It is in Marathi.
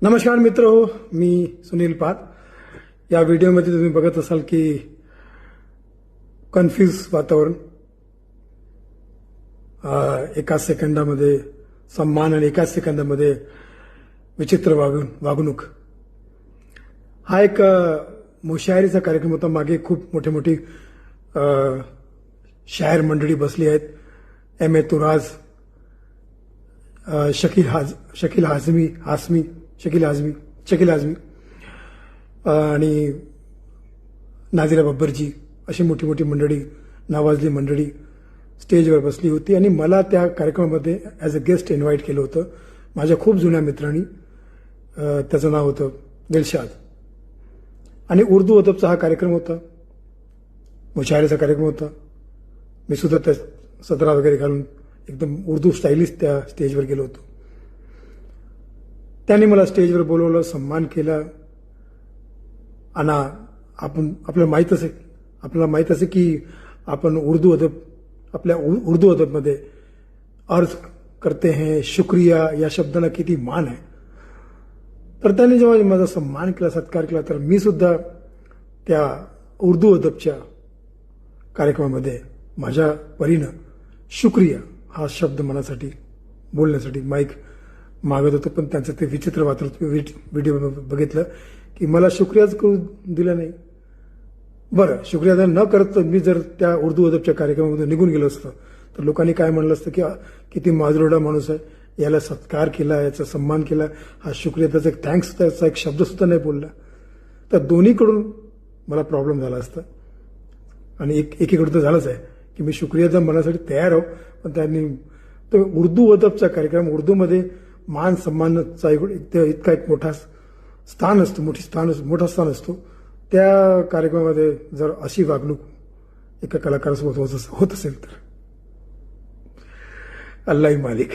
नमस्कार मित्र हो, मी सुनील पाद. या व्हिडिओमध्ये तुम्ही बघत असाल की कन्फ्यूज वातावरण, एकाच सेकंदामध्ये सम्मान आणि एकाच सेकंदामध्ये विचित्र वागणूक. हा एक मुशायरीचा कार्यक्रम होता. मागे खूप मोठी शायर मंडळी बसली आहेत. M.A. तुराज, शकील आझमी आणि नाझिरा बब्बरजी अशी मोठी मंडळी, नावाजली मंडळी स्टेजवर बसली होती आणि मला त्या कार्यक्रमामध्ये ॲज अ गेस्ट इन्व्हाइट केलं होतं माझ्या खूप जुन्या मित्रांनी. त्याचं नाव होतं दिलशाद. आणि उर्दू अदबचा हा कार्यक्रम होता, मुशायरीचा कार्यक्रम होता. मी सुद्धा त्या सदरा वगैरे घालून एकदम उर्दू स्टाईलिश त्या स्टेजवर गेलो होतो. त्यांनी मला स्टेजवर बोलवलं, सन्मान केला. आणि आपल्याला माहीत असे की आपण आपल्या उर्दू अदबमध्ये अर्ज करते हैं शुक्रिया या शब्दाला किती मान आहे. तर त्यांनी जेव्हा माझा सन्मान केला, सत्कार केला, तर मी सुद्धा त्या उर्दू अदबच्या कार्यक्रमामध्ये माझ्या परीनं शुक्रिया हा शब्द मनासाठी बोलण्यासाठी माईक मागत होतो. पण त्यांचं ते विचित्र व्हिडिओ बघितलं की मला शुक्रियाच करू दिला नाही. बरं, शुक्रिया न करत मी जर त्या उर्दू अदबच्या कार्यक्रमामध्ये निघून गेलो असतो तर लोकांनी काय म्हणलं असतं की किती माजरोडा माणूस आहे, याला सत्कार केला, याचा सन्मान केला, हा शुक्रिया, त्याचा एक थँक्स, त्याचा एक शब्द सुद्धा नाही बोलला. तर दोन्हीकडून मला प्रॉब्लेम झाला असता. आणि एकीकडून तर झालंच आहे की मी शुक्रियाचा मनासाठी तयार आहो, पण त्यांनी तो उर्दू अदबचा कार्यक्रम, उर्दूमध्ये मान सन्मानाचा इतका एक मोठा स्थान असतो. त्या कार्यक्रमामध्ये जर अशी वागणूक एका कलाकारासोबत होत असेल तर अल्लाही मालिक.